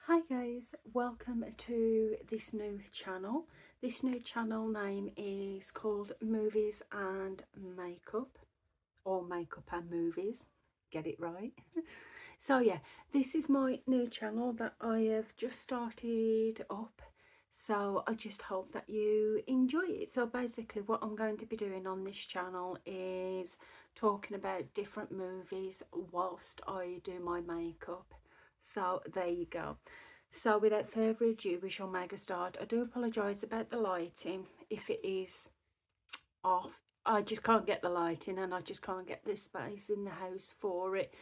Hi guys, welcome to this new channel. This new channel name is called Movies and Makeup, or Makeup and Movies, get it right. So yeah, this is my new channel that I have just started up, so I just hope that you enjoy it. So basically what I'm going to be doing on this channel is talking about different movies whilst I do my makeup. So there you go. So without further ado, we shall make a start. I do apologise about the lighting if it is off. I just can't get the lighting and I just can't get the space in the house for it.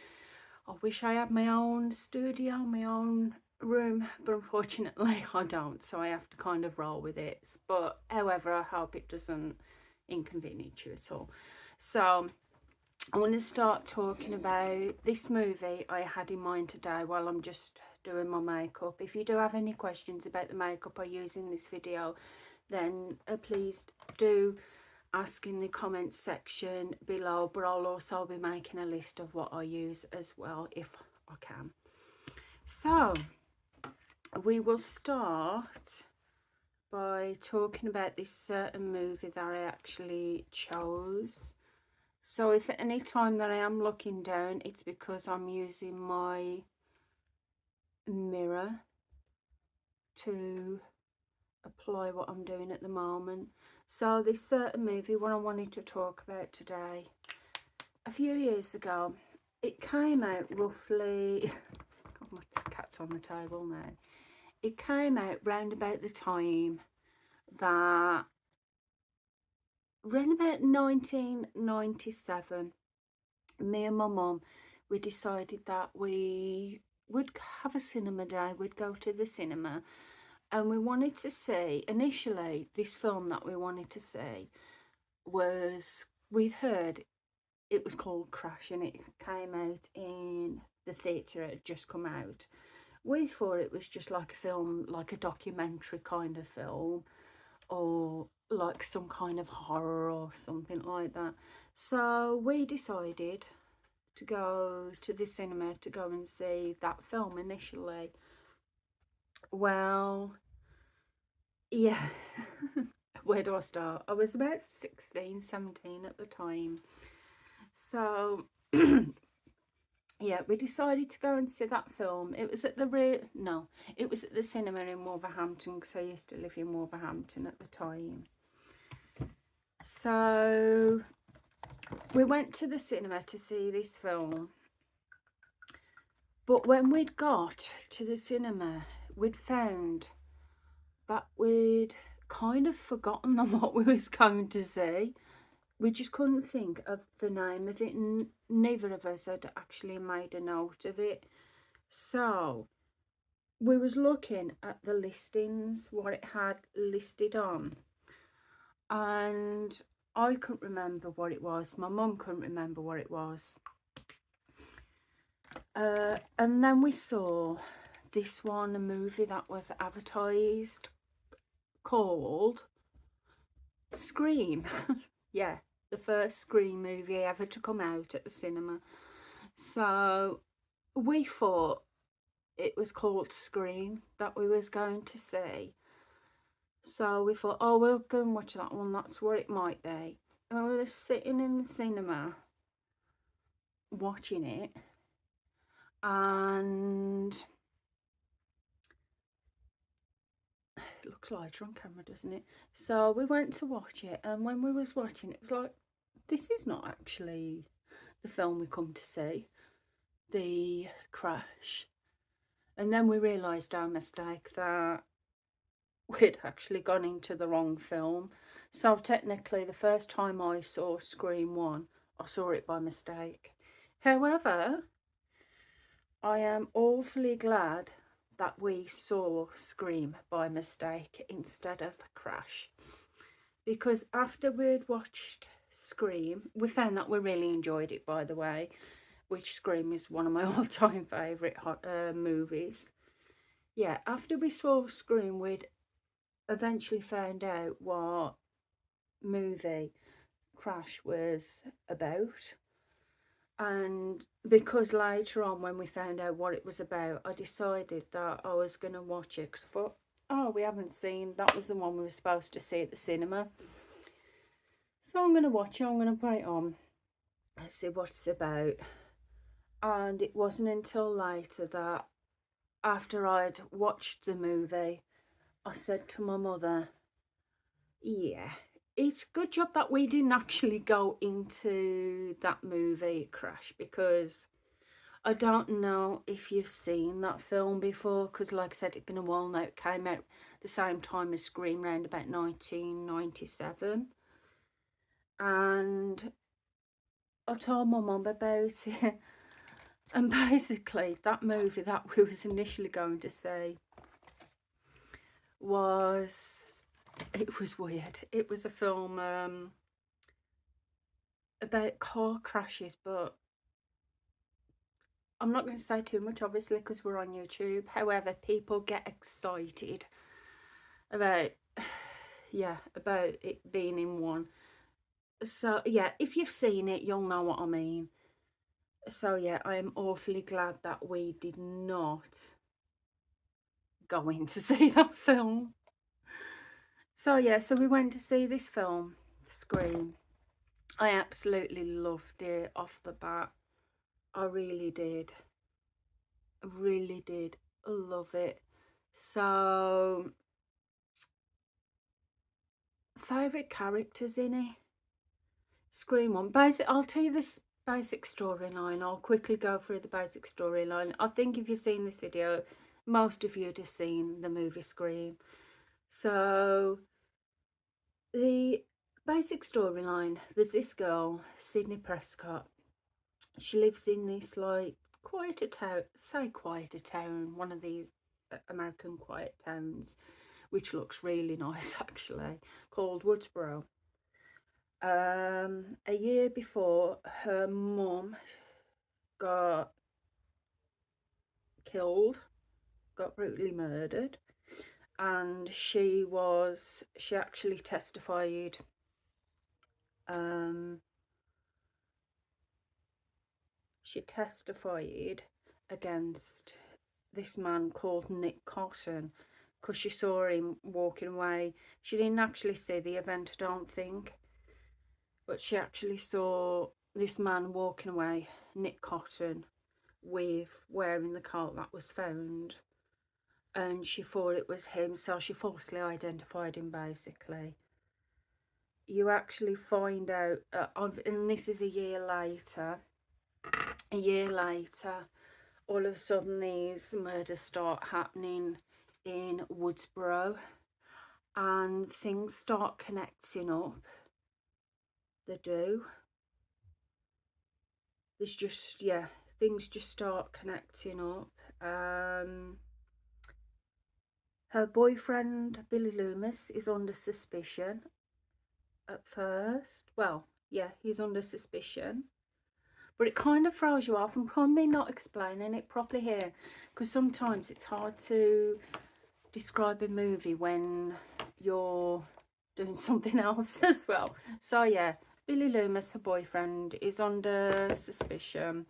I wish I had my own studio, my own room, but unfortunately I don't, so I have to kind of roll with it. But however, I hope it doesn't inconvenience you at all. So I want to start talking about this movie I had in mind today while I'm just doing my makeup. If you do have any questions about the makeup I use in this video, then please do ask in the comments section below, but I'll also be making a list of what I use as well if I can. So we will start by talking about this certain movie that I actually chose. So if at any time that I am looking down, it's because I'm using my mirror to apply what I'm doing at the moment. So this certain movie, what I wanted to talk about today, a few years ago, it came out roughly, God, my cat's on the table now. It came out round about the time that, around about 1997, me and my mum, we decided that we would have a cinema day. We'd go to the cinema and we wanted to see, initially this film that we wanted to see was, we'd heard it was called Crash and it came out in the theatre. It had just come out. We thought it was just like a film, like a documentary kind of film, or like some kind of horror or something like that. So we decided to go to the cinema to go and see that film initially. Well, yeah. Where do I start? I was about 16, 17 at the time. So yeah, we decided to go and see that film. It was at the it was at the cinema in Wolverhampton, because I used to live in Wolverhampton at the time. So we went to the cinema to see this film. But when we'd got to the cinema, we'd found that we'd kind of forgotten on what we was going to see. We just couldn't think of the name of it, and neither of us had actually made a note of it. So we was looking at the listings, what it had listed on, and I couldn't remember what it was. My mum couldn't remember what it was. And then we saw this one, a movie that was advertised called Scream. Yeah, the first Scream movie ever to come out at the cinema. So we thought it was called Scream that we was going to see. So we thought, oh, we'll go and watch that one, that's what it might be. And we were sitting in the cinema watching it, and it looks lighter on camera, doesn't it? So we went to watch it, and when we was watching it, it was like, this is not actually the film we come to see, the Crash. And then we realised our mistake, that we'd actually gone into the wrong film. So technically the first time I saw Scream 1, I saw it by mistake. However, I am awfully glad that we saw Scream by mistake instead of Crash, because after we'd watched Scream, we found that we really enjoyed it, by the way, which Scream is one of my all-time favourite movies. Yeah, after we saw Scream, we'd eventually found out what movie Crash was about, And because later on when we found out what it was about, I decided that I was going to watch it, because I thought, oh, we haven't seen, that was the one we were supposed to see at the cinema. So I'm going to watch it, I'm going to put it on and see what it's about. And it wasn't until later that, after I'd watched the movie, I said to my mother, yeah, it's a good job that we didn't actually go into that movie Crash, because I don't know if you've seen that film before, because like I said, it's been a while now. It came out the same time as Scream, round about 1997. And I told my mum about it. And basically, that movie that we was initially going to see it was weird. It was a film about car crashes, but I'm not going to say too much, obviously, because we're on YouTube. However, people get excited about, yeah, about it being in one. So, yeah, if you've seen it, you'll know what I mean. So, yeah, I am awfully glad that we did not go in to see that film. So, yeah, so we went to see this film, Scream. I absolutely loved it off the bat. I really did. I really did love it. So, favourite characters in it? Scream one. I'll tell you this basic storyline. I'll quickly go through the basic storyline. I think if you've seen this video, most of you would have seen the movie Scream. So, the basic storyline, there's this girl, Sydney Prescott. She lives in this, like, quieter town, one of these American quiet towns, which looks really nice actually, called Woodsboro. A year before, her mum got killed, got brutally murdered, and she actually testified against this man called Nick Cotton, because she saw him walking away. She didn't actually see the event, I don't think, but she actually saw this man walking away, Nick Cotton, with wearing the coat that was found, and she thought it was him, so she falsely identified him. Basically, you actually find out, and this is a year later, all of a sudden these murders start happening in Woodsboro, and things start connecting up. They do. There's just, yeah, things just start connecting up. Her boyfriend, Billy Loomis, is under suspicion at first. Well, yeah, he's under suspicion. But it kind of throws you off. I'm probably not explaining it properly here, because sometimes it's hard to describe a movie when you're doing something else as well. So, yeah, Billy Loomis, her boyfriend, is under suspicion.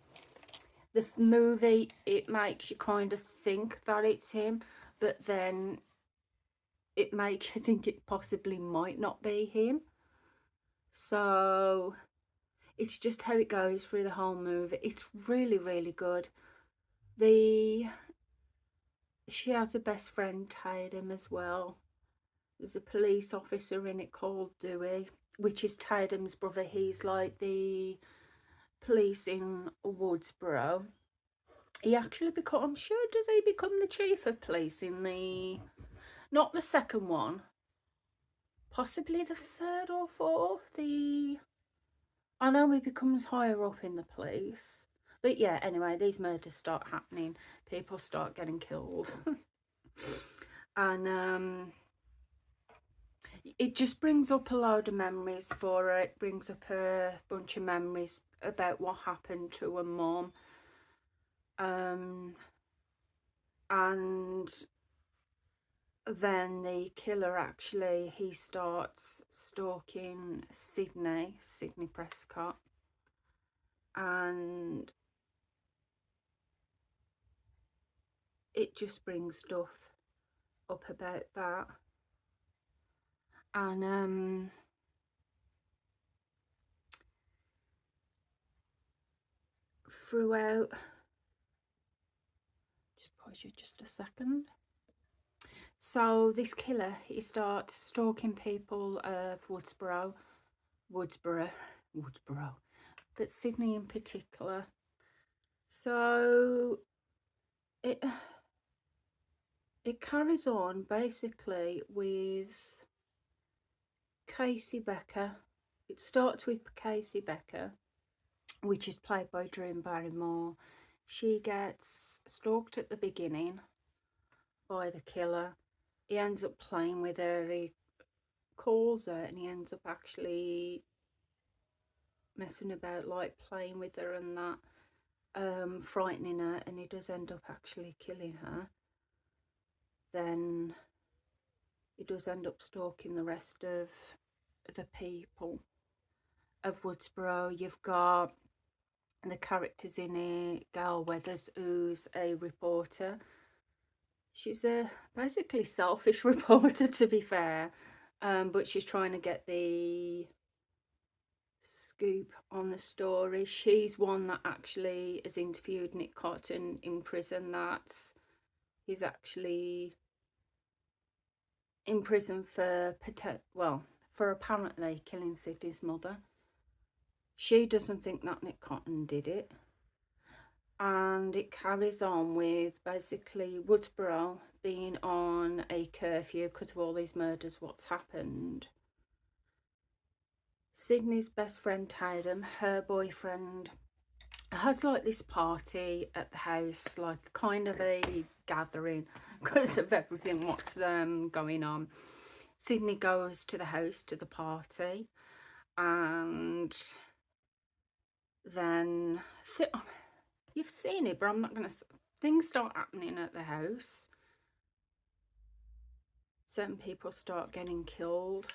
The movie, it makes you kind of think that it's him, but then it makes you think it possibly might not be him. So it's just how it goes through the whole movie. It's really, really good. She has a best friend, Tatum, as well. There's a police officer in it called Dewey, which is Tatum's brother. He's like the police in Woodsboro. He actually does he become the chief of police in not the second one, possibly the third or fourth. I know he becomes higher up in the police. But yeah, anyway, these murders start happening. People start getting killed. And it just brings up a load of memories for her. It brings up a bunch of memories about what happened to her mum. And then the killer, actually, he starts stalking Sydney Prescott. and it just brings stuff up about that. And throughout, just pause you just a second. So this killer, he starts stalking people of Woodsboro, but Sydney in particular. So it carries on basically with Casey Becker. It starts with Casey Becker, which is played by Drew Barrymore. She gets stalked at the beginning by the killer. He ends up playing with her, he calls her, and he ends up actually messing about, like playing with her and that, frightening her, and he does end up actually killing her. Then he does end up stalking the rest of the people of Woodsboro. You've got the characters in it, Gail Weathers, who's a reporter. She's a basically selfish reporter, to be fair, but she's trying to get the scoop on the story. She's one that actually has interviewed Nick Cotton in prison. He's actually in prison for apparently killing Sydney's mother. She doesn't think that Nick Cotton did it. And it carries on with basically Woodsboro being on a curfew because of all these murders, what's happened. Sydney's best friend Tatum, her boyfriend, has like this party at the house, like kind of a gathering because of everything what's going on. Sydney goes to the house, to the party, and then you've seen it, but I'm not going to... Things start happening at the house. Certain people start getting killed,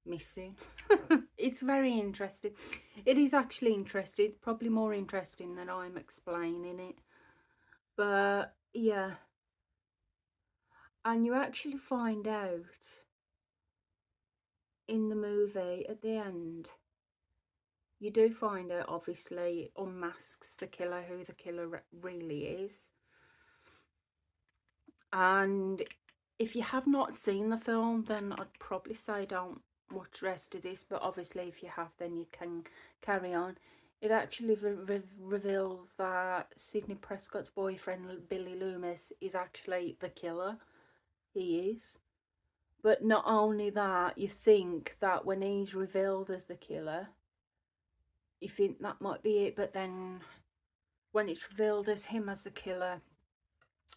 missing. It's very interesting. It is actually interesting. It's probably more interesting than I'm explaining it. But, yeah. And you actually find out in the movie at the end, you do find out, obviously, unmasks the killer, who the killer really is. And if you have not seen the film, then I'd probably say don't watch the rest of this, but obviously if you have, then you can carry on. It actually reveals that Sidney Prescott's boyfriend, Billy Loomis, is actually the killer. He is. But not only that, you think that when he's revealed as the killer, you think that might be it, but then when it's revealed as him as the killer,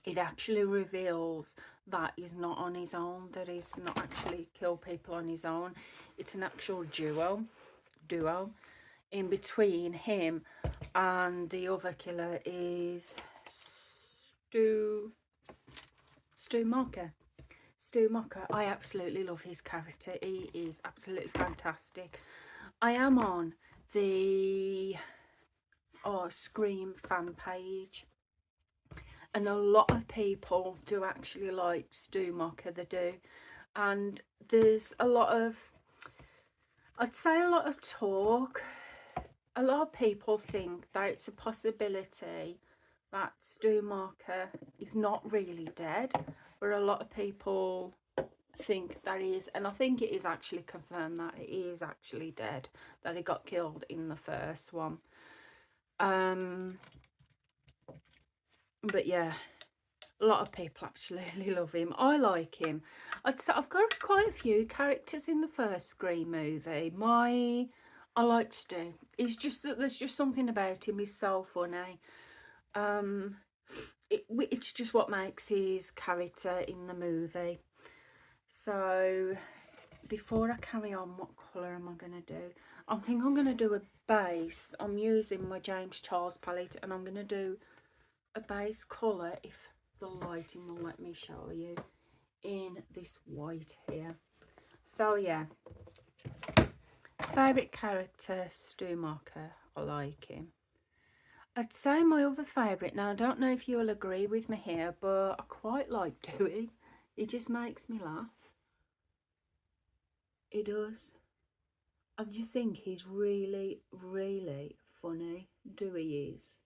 it actually reveals that he's not on his own, that he's not actually killed people on his own. It's an actual duo in between him and the other killer is Stu Mocker. Stu Mocker. I absolutely love his character. He is absolutely fantastic. I am on the Scream fan page, and a lot of people do actually like Stu Mocker, they do. And there's a lot of, I'd say a lot of talk. A lot of people think that it's a possibility that Stu Mocker is not really dead, but a lot of people think that he is, and I think it is actually confirmed that he is actually dead, that he got killed in the first one. But yeah, a lot of people absolutely love him. I like him. I've got quite a few characters in the first Scream movie. I like Stu. He's just, there's just something about him. He's so funny. It's just what makes his character in the movie. So before I carry on, what colour am I going to do? I think I'm going to do a base. I'm using my James Charles palette, and I'm going to do a base colour, if the lighting will let me show you, in this white here. So yeah, favourite character, Stu Mocker. I like him. I'd say my other favourite, now I don't know if you'll agree with me here, but I quite like Dewey. He just makes me laugh. He does. I just think he's really, really funny. Dewey is.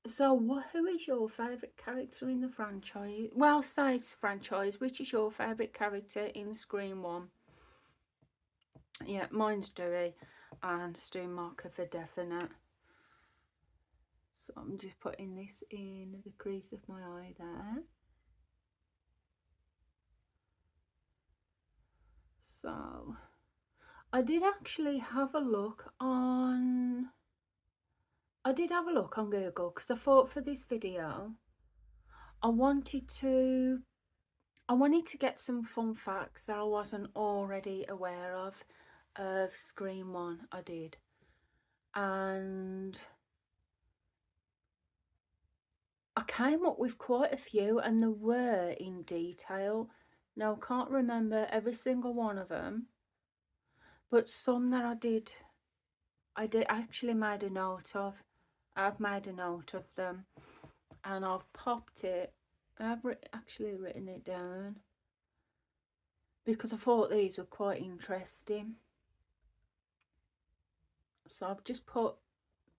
So, who is your favourite character in the franchise? Well, say it's franchise. Which is your favourite character in Scream 1? Yeah, mine's Dewey and Stu Marker for definite. So I'm just putting this in the crease of my eye there. So I did actually have a look on Google because I thought for this video I wanted to get some fun facts that I wasn't already aware of Scream 1. I did, and I came up with quite a few, and they were in detail. Now I can't remember every single one of them, but some that I did actually made a note of. I've made a note of them, and I've popped it. I've actually written it down because I thought these were quite interesting. So I've just put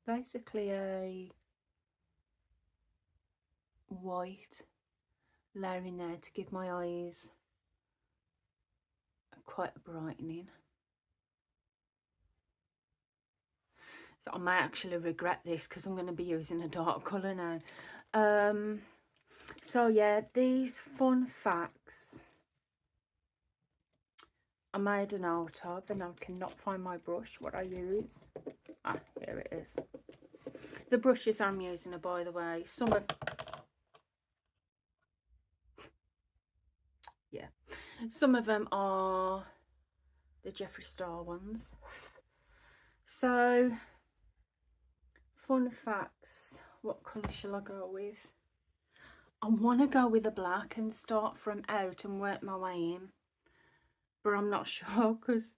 basically a white layer in there to give my eyes quite a brightening. So I might actually regret this because I'm going to be using a dark colour now. So yeah, these fun facts I made a note of, and I cannot find my brush, what I use. Ah, here it is. The brushes I'm using are, by the way, some of them are the Jeffree Star ones. So, fun facts. What colour shall I go with? I want to go with a black and start from out and work my way in, but I'm not sure because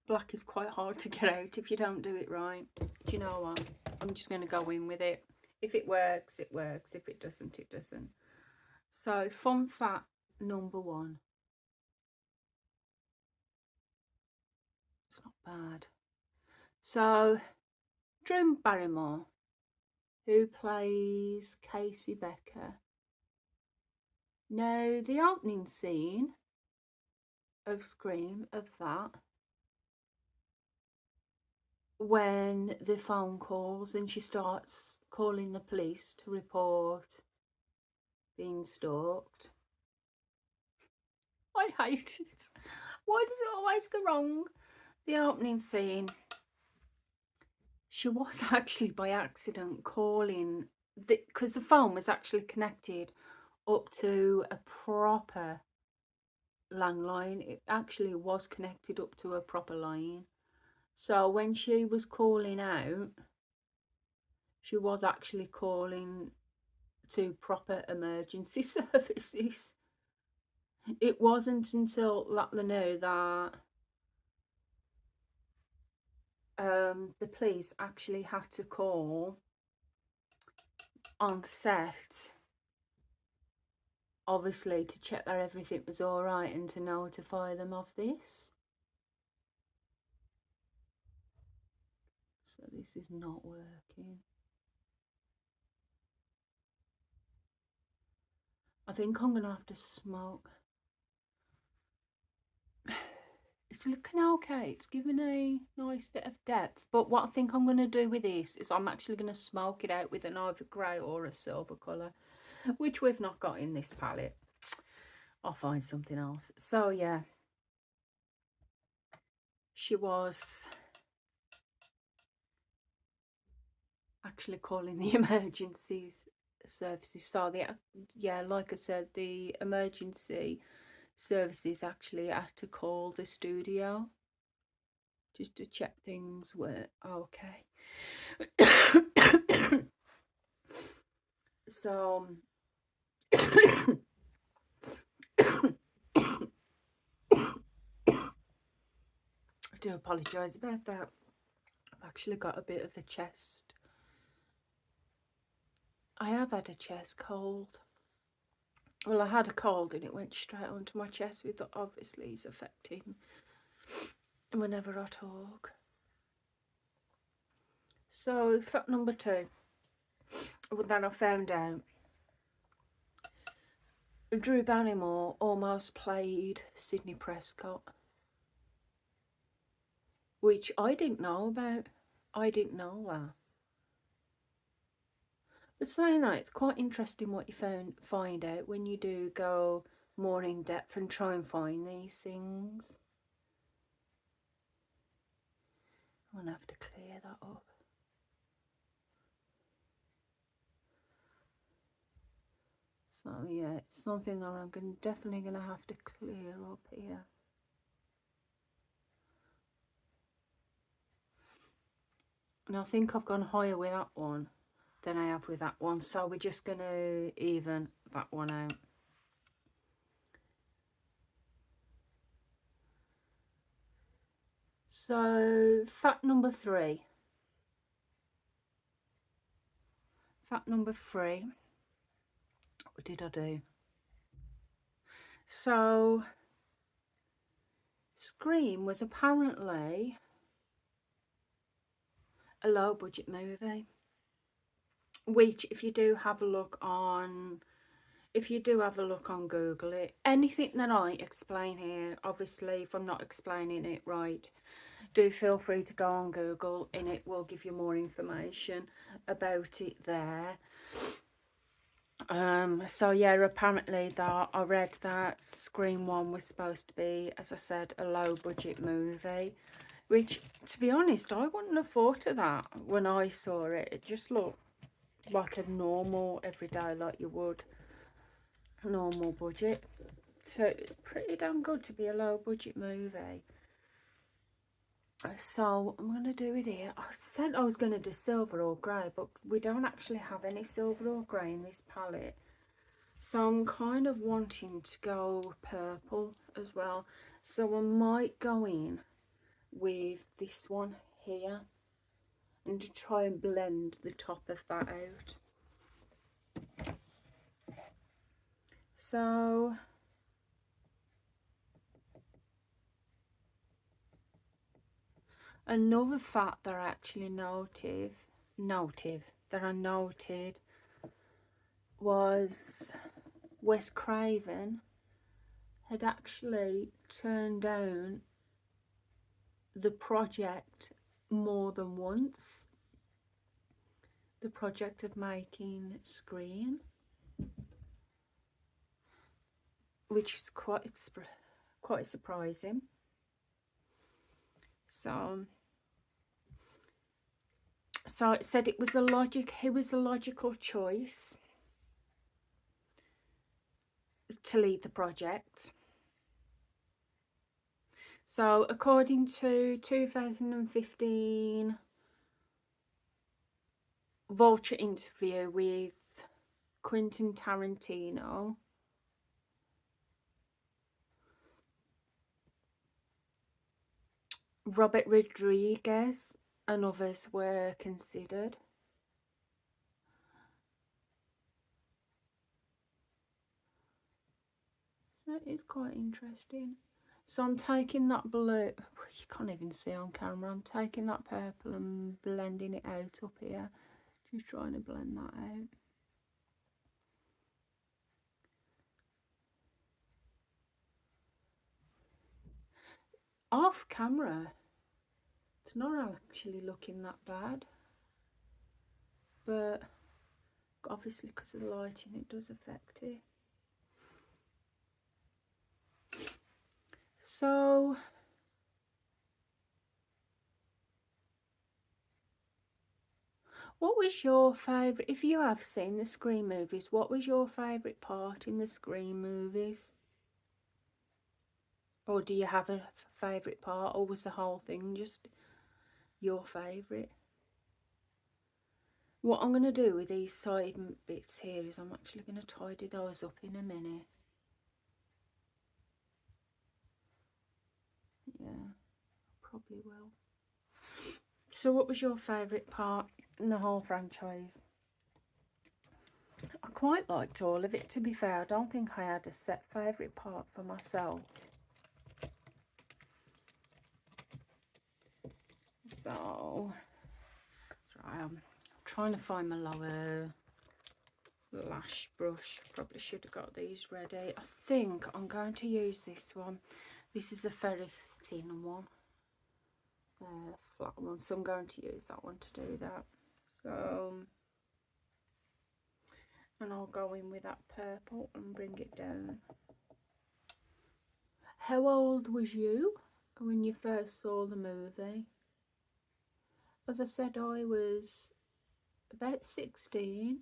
black is quite hard to get out if you don't do it right. Do you know what? I'm just going to go in with it. If it works, it works. If it doesn't, it doesn't. So, fun fact number 1. It's not bad. So, Drew Barrymore, who plays Casey Becker. Now, the opening scene of Scream, of that, when the phone calls and she starts calling the police to report being stalked. I hate it. Why does it always go wrong? The opening scene, she was actually by accident calling, because the phone was actually connected up to a proper landline. It actually was connected up to a proper line. So when she was calling out, she was actually calling to proper emergency services. It wasn't until they knew that the police actually had to call on set, obviously, to check that everything was all right and to notify them of this. So this is not working. I think I'm gonna have to smoke. It's looking okay. It's giving a nice bit of depth. But what I think I'm going to do with this is I'm actually going to smoke it out with an either grey or a silver colour, which we've not got in this palette. I'll find something else. So yeah, she was actually calling the emergency services. So yeah, like I said, the emergency services actually had to call the studio just to check things were okay. So I do apologise about that. I've actually got a bit of a chest. I have had a chest cold. Well, I had a cold and it went straight onto my chest, which obviously is affecting whenever I talk. So, fact number 2 that I found out. Drew Barrymore almost played Sidney Prescott, which I didn't know about. I didn't know that. But saying that, it's quite interesting what you find out when you do go more in depth and try and find these things. I'm gonna have to clear that up. So yeah, it's something that I'm definitely gonna have to clear up here. And I think I've gone higher with that one than I have with that one, so we're just gonna even that one out. So fact number 3. Fact number 3. What did I do? So Scream was apparently a low budget movie, which if you do have a look on Google it, anything that I explain here, obviously if I'm not explaining it right, do feel free to go on Google and it will give you more information about it there. So yeah, apparently that I read that Scream 1 was supposed to be, as I said, a low budget movie, which to be honest I wouldn't have thought of that when I saw it. It just looked like a normal everyday, like you would normal budget, so it's pretty damn good to be a low budget movie. So I'm going to do it here. I said I was going to do silver or grey, but we don't actually have any silver or grey in this palette. So I'm kind of wanting to go purple as well. So I might go in with this one here and to try and blend the top of that out. So another fact that I actually noted was Wes Craven had actually turned down the project more than once, the project of making Scream, which is quite surprising. So it said it was he was the logical choice to lead the project. So according to 2015 Vulture interview with Quentin Tarantino, Robert Rodriguez and others were considered. So it is quite interesting. So I'm taking that blue, you can't even see on camera, I'm taking that purple and blending it out up here. Just trying to blend that out. Off camera, it's not actually looking that bad, but obviously because of the lighting it does affect it. So what was your favourite, if you have seen the Scream movies, what was your favourite part in the Scream movies? Or do you have a favourite part, or was the whole thing just your favourite? What I'm going to do with these side bits here is I'm actually going to tidy those up in a minute. Yeah, probably will. So what was your favourite part in the whole franchise? I quite liked all of it, to be fair. I don't think I had a set favourite part for myself. So, I'm trying to find my lower lash brush. Probably should have got these ready. I think I'm going to use this one. This is a very thin one. Flat one. So I'm going to use that one to do that. So... and I'll go in with that purple and bring it down. How old was you when you first saw the movie? As I said, I was about 16.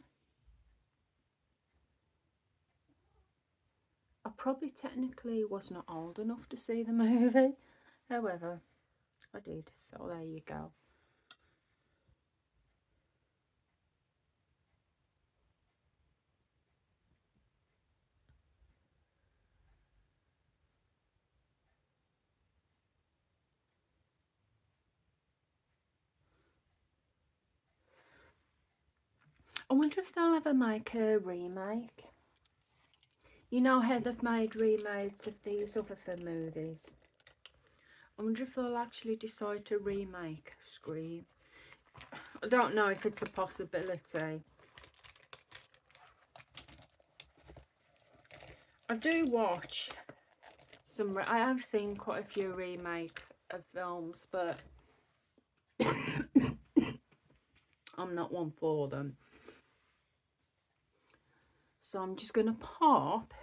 I probably technically was not old enough to see the movie. However, I did, so there you go. I wonder if they'll ever make a remake. You know how they've made remakes of these other movies? I wonder if they'll actually decide to remake Scream. I don't know if it's a possibility. I do watch some... I have seen quite a few remakes of films, but I'm not one for them. So I'm just going to pop.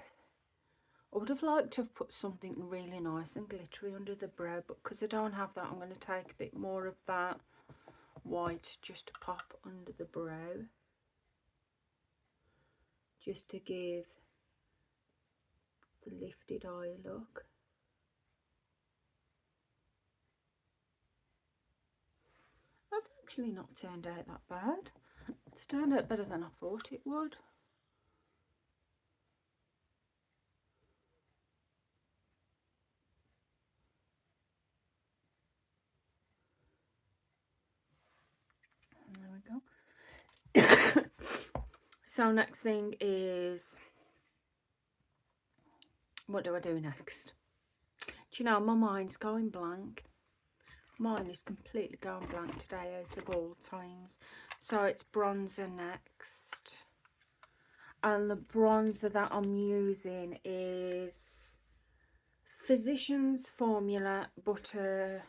I would have liked to have put something really nice and glittery under the brow, but because I don't have that, I'm going to take a bit more of that white just to pop under the brow, just to give the lifted eye look. That's actually not turned out that bad. It's turned out better than I thought it would. There we go. So next thing is, what do I do next? Do you know, my mind's going blank. Mine is completely going blank today out of all times. So it's bronzer next. And the bronzer that I'm using is Physicians Formula Butter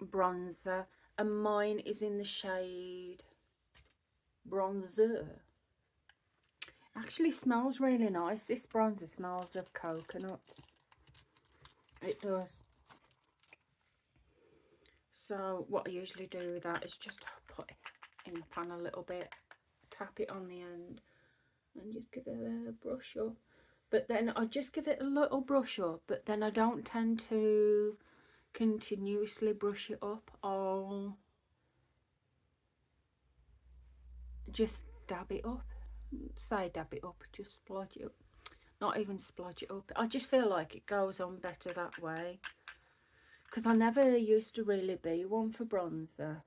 Bronzer. And mine is in the shade Bronzer. Actually smells really nice. This bronzer smells of coconuts. It does. So what I usually do with that is just put it in the pan a little bit, tap it on the end, and just give it a brush up. But then I just give it a little brush up, but then I don't tend to continuously brush it up. I'll just dab it up. Say dab it up, just splodge it up. Not even splodge it up. I just feel like it goes on better that way. Because I never used to really be one for bronzer.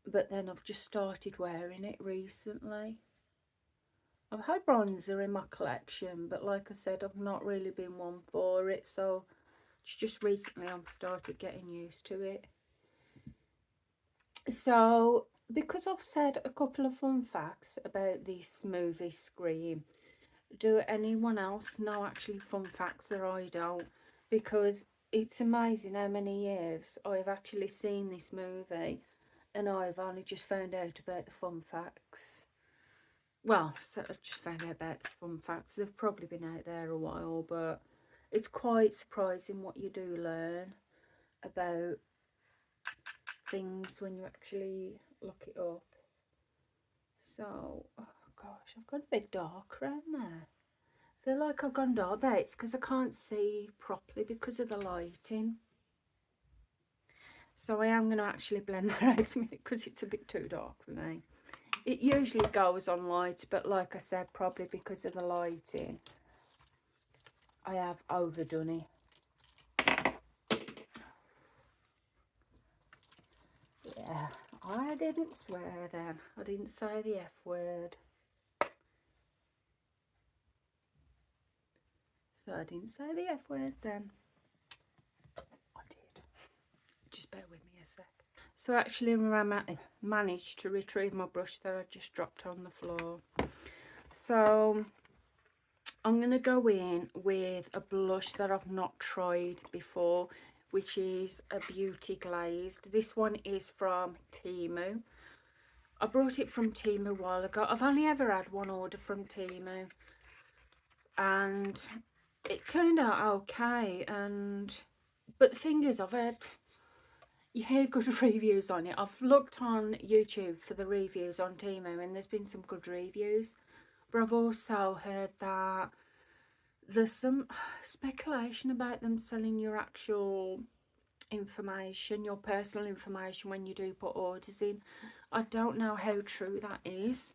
But then I've just started wearing it recently. I've had bronzer in my collection, but like I said, I've not really been one for it. So it's just recently I've started getting used to it. So because I've said a couple of fun facts about this movie Scream, do anyone else know actually fun facts that I don't? Because it's amazing how many years I've actually seen this movie and I've only just found out about the fun facts. Well, so I just found out about the fun facts. They've probably been out there a while, but it's quite surprising what you do learn about things when you actually look it up. So, oh gosh, I've got a bit dark around there. I feel like I've gone dark there. It's because I can't see properly because of the lighting. So I am going to actually blend that out a minute because it's a bit too dark for me. It usually goes on light, but like I said, probably because of the lighting, I have overdone it. Yeah, I didn't swear then. I didn't say the F word. So I didn't say the F word then. I did. Just bear with me a sec. So actually I managed to retrieve my brush that I just dropped on the floor. So I'm going to go in with a blush that I've not tried before, which is a Beauty Glazed. This one is from Temu. I brought it from Temu a while ago. I've only ever had one order from Temu, and it turned out okay. But the thing is, you hear good reviews on it. I've looked on YouTube for the reviews on Temu, and there's been some good reviews. But I've also heard that there's some speculation about them selling your actual information, your personal information, when you do put orders in. I don't know how true that is,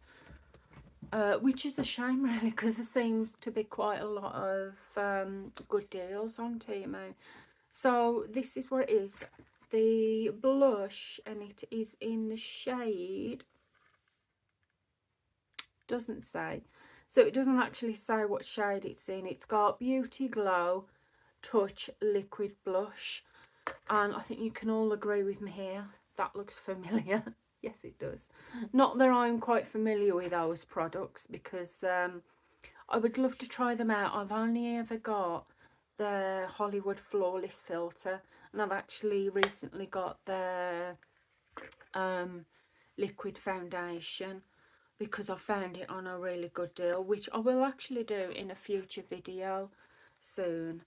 which is a shame really, because there seems to be quite a lot of good deals on Temu. So this is what it is, the blush, and it is in the shade, doesn't say, so it doesn't actually say what shade it's in. It's got Beauty Glow Touch Liquid Blush, and I think you can all agree with me here, that looks familiar. Yes, it does. Not that I'm quite familiar with those products, because I would love to try them out. I've only ever got the Hollywood Flawless filter, and I've actually recently got their liquid foundation, because I found it on a really good deal, which I will actually do in a future video soon.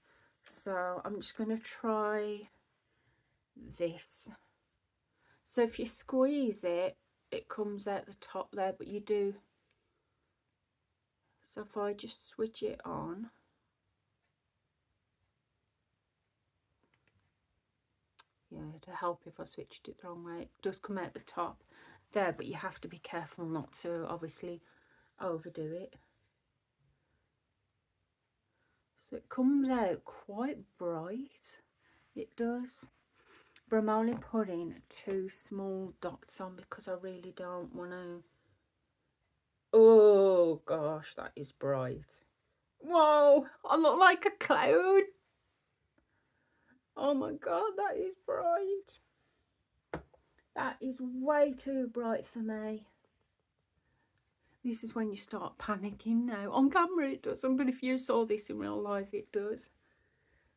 So I'm just going to try this. So if you squeeze it, it comes out the top there, but you do, so if I just switch it on, yeah, to help if I switched it the wrong way, it does come out the top there, but you have to be careful not to obviously overdo it. So it comes out quite bright, it does, but I'm only putting 2 small dots on because I really don't want to. Oh gosh, that is bright. Whoa, I look like a cloud. Oh my god, that is bright. That is way too bright for me. This is when you start panicking now. On camera it doesn't, but if you saw this in real life, it does.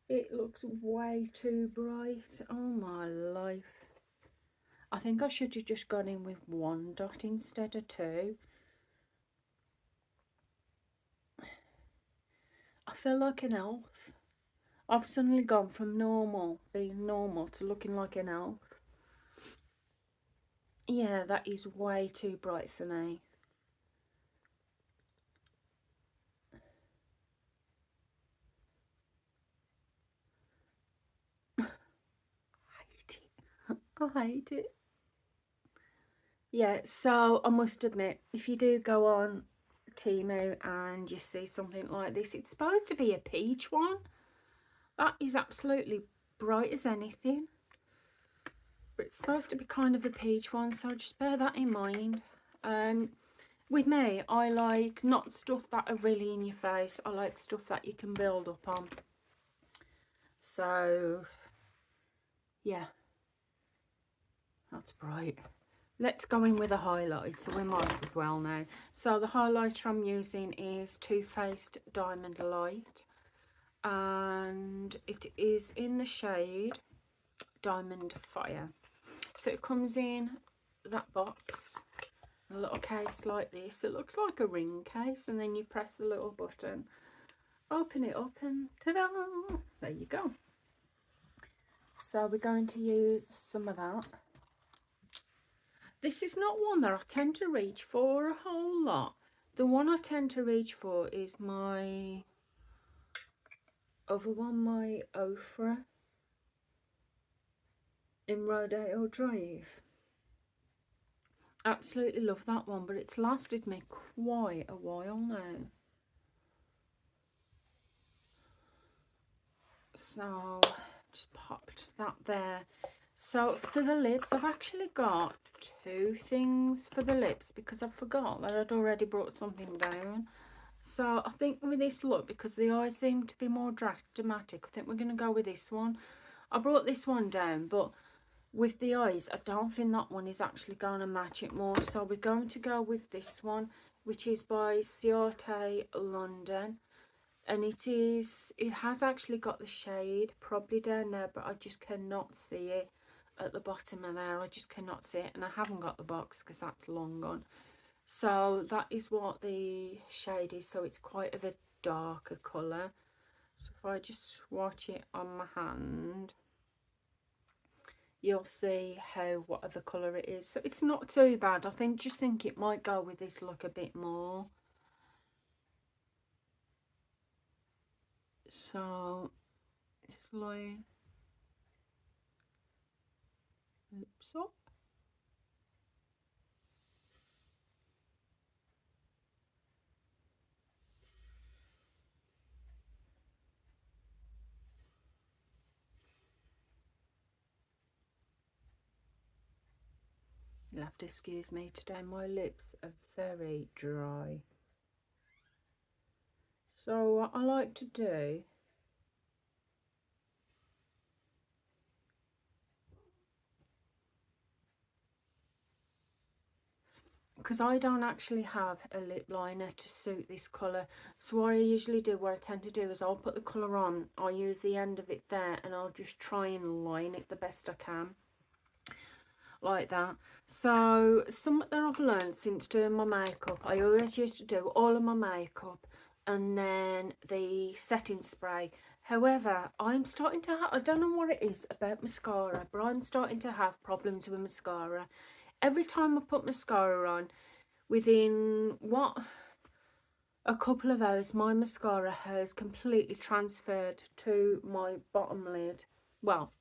It looks way too bright. Oh my life. I think I should have just gone in with 1 dot instead of 2. I feel like an elf. I've suddenly gone from being normal, to looking like an elf. Yeah, that is way too bright for me. I hate it. Yeah, so I must admit, if you do go on Temu and you see something like this, it's supposed to be a peach one. That is absolutely bright as anything, but it's supposed to be kind of a peach one, so just bear that in mind. With me, I like not stuff that are really in your face. I like stuff that you can build up on. So yeah, that's bright. Let's go in with a highlighter. We might as well now. So the highlighter I'm using is Too Faced Diamond Light, and it is in the shade Diamond Fire. So it comes in that box, a little case like this. It looks like a ring case, and then you press the little button, open it up, and ta-da! There you go. So we're going to use some of that. This is not one that I tend to reach for a whole lot. The one I tend to reach for is my other one, my Ofra in Rodeo Drive. Absolutely love that one, but it's lasted me quite a while now. So just popped that there. So for the lips, I've actually got two things for the lips because I forgot that I'd already brought something down. So I think with this look, because the eyes seem to be more dramatic, I think we're going to go with this one. I brought this one down, but with the eyes, I don't think that one is actually going to match it more. So we're going to go with this one, which is by Ciate London. And it has actually got the shade probably down there, but I just cannot see it at the bottom of there. I just cannot see it, and I haven't got the box because that's long gone. So that is what the shade is. So it's quite of a darker colour. So if I just swatch it on my hand, you'll see whatever colour it is. So it's not too bad. I just think it might go with this look a bit more. So just line lips up. You'll have to excuse me today, my lips are very dry. So what I like to do, because I don't actually have a lip liner to suit this colour, so what I usually do, what I tend to do is I'll put the colour on, I'll use the end of it there, and I'll just try and line it the best I can. Like that. So something that I've learned since doing my makeup, I always used to do all of my makeup and then the setting spray. However, I'm starting to have, I don't know what it is about mascara, but I'm starting to have problems with mascara. Every time I put mascara on, within a couple of hours, my mascara has completely transferred to my bottom lid. Well,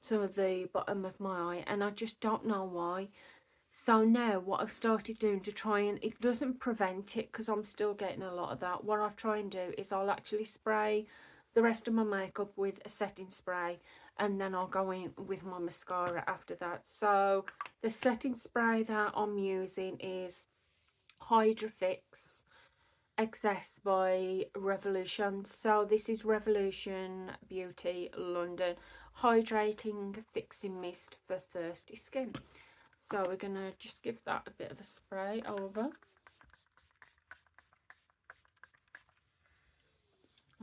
to the bottom of my eye, and I just don't know why. So now what I've started doing to try, and it doesn't prevent it because I'm still getting a lot of that, what I try and do is I'll actually spray the rest of my makeup with a setting spray, and then I'll go in with my mascara after that. So the setting spray that I'm using is Hydra Fix Excess by Revolution. So this is Revolution Beauty London Hydrating Fixing Mist for Thirsty Skin. So we're going to just give that a bit of a spray over.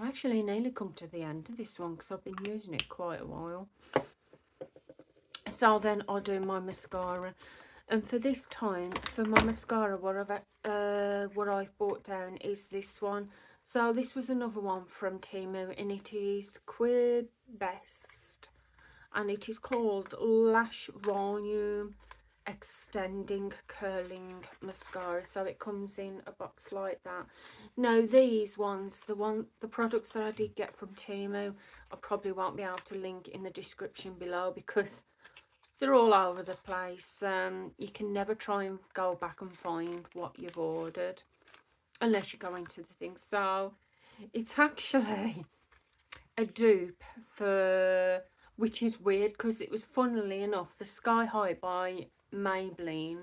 I actually nearly come to the end of this one because I've been using it quite a while. So then I'll do my mascara. And for this time, for my mascara, what I've brought down is this one. So this was another one from Temu, and it is Queer Best, and it is called Lash Volume Extending Curling Mascara. So it comes in a box like that. Now these ones, the products that I did get from Temu, I probably won't be able to link in the description below because they're all over the place. You can never try and go back and find what you've ordered unless you go into the thing. So it's actually a dupe for, which is weird because it was, funnily enough, the Sky High by Maybelline.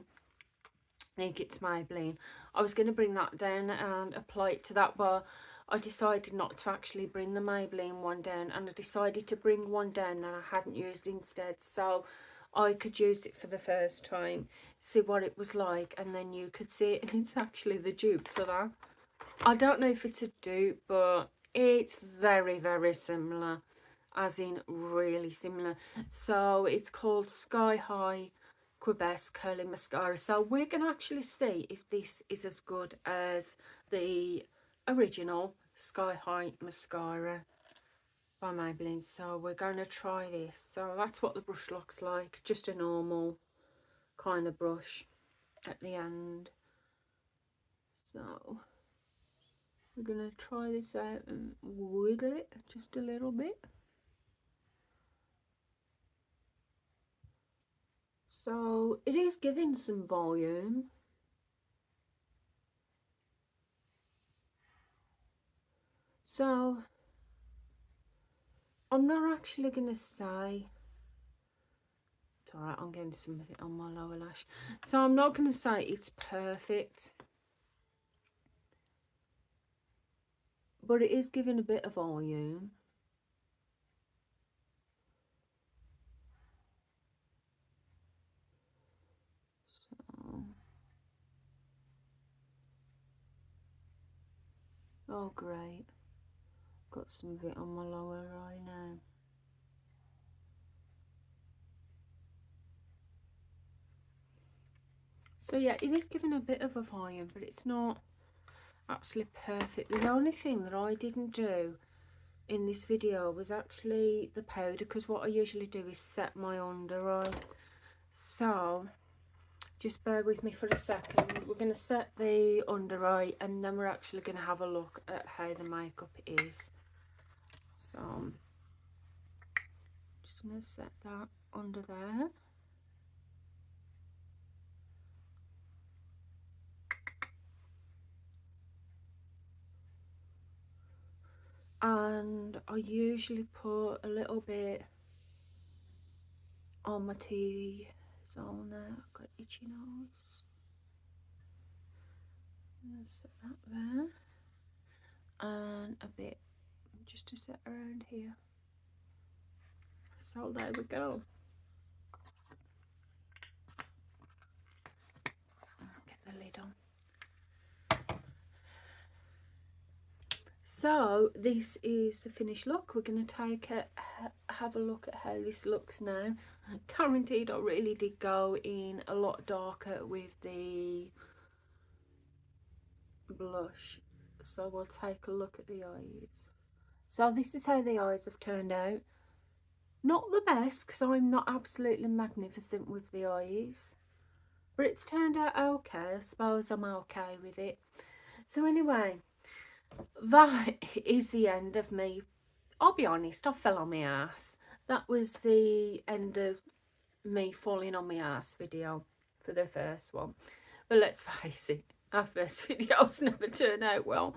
I think it's Maybelline. I was going to bring that down and apply it to that, but I decided not to actually bring the Maybelline one down, and I decided to bring one down that I hadn't used instead, so I could use it for the first time, see what it was like, and then you could see it, and it's actually the dupe for that. I don't know if it's a dupe, but it's very, very similar, as in really similar. So it's called Sky High Quebec Curling Mascara. So we're going to actually see if this is as good as the original Sky High Mascara by Maybelline. So we're going to try this. So that's what the brush looks like, just a normal kind of brush at the end. So we're going to try this out and wiggle it just a little bit. So it is giving some volume. So I'm not actually going to say alright, I'm getting some of it on my lower lash. So I'm not going to say it's perfect, but it is giving a bit of volume. So, oh great, got some of it on my lower eye now. So yeah, it is giving a bit of a volume, but it's not absolutely perfect. The only thing that I didn't do in this video was actually the powder, because what I usually do is set my under eye. So just bear with me for a second. We're going to set the under eye and then we're actually going to have a look at how the makeup is. So just going to set that under there. And I usually put a little bit on my T-zone there. I've got itchy nose. Set that there. And a bit just to set around here. So there we go. Get the lid on. So this is the finished look. We're going to take it, have a look at how this looks now. Guaranteed I really did go in a lot darker with the blush. So we'll take a look at the eyes. So this is how the eyes have turned out. Not the best, because I'm not absolutely magnificent with the eyes, but it's turned out okay. I suppose I'm okay with it. So anyway, that is the end of me. I'll be honest, I fell on my ass. That was the end of me falling on my ass video for the first one. But let's face it, our first videos never turn out well.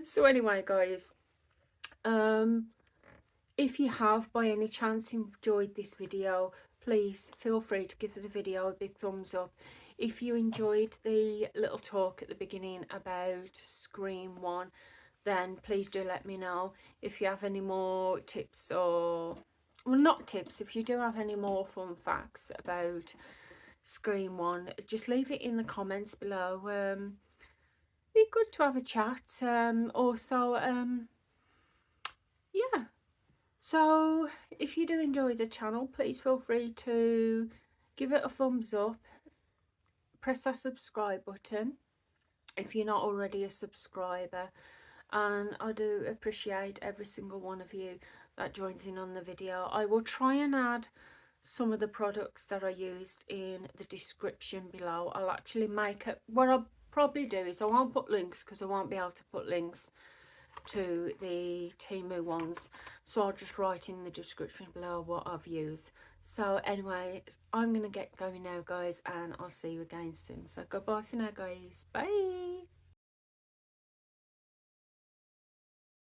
So anyway, guys, if you have by any chance enjoyed this video, please feel free to give the video a big thumbs up. If you enjoyed the little talk at the beginning about Scream 1, then please do let me know. If you have any more tips, or well, not tips, if you do have any more fun facts about Scream 1, just leave it in the comments below. Be good to have a chat. Also, yeah. So if you do enjoy the channel, please feel free to give it a thumbs up, press that subscribe button if you're not already a subscriber, and I do appreciate every single one of you that joins in on the video. I will try and add some of the products that I used in the description below. I'll actually make it, what I'll probably do is I won't put links, because I won't be able to put links to the temu ones, so I'll just write in the description below what I've used. So anyway, I'm gonna get going now, guys, and I'll see you again soon. So goodbye for now, guys. Bye.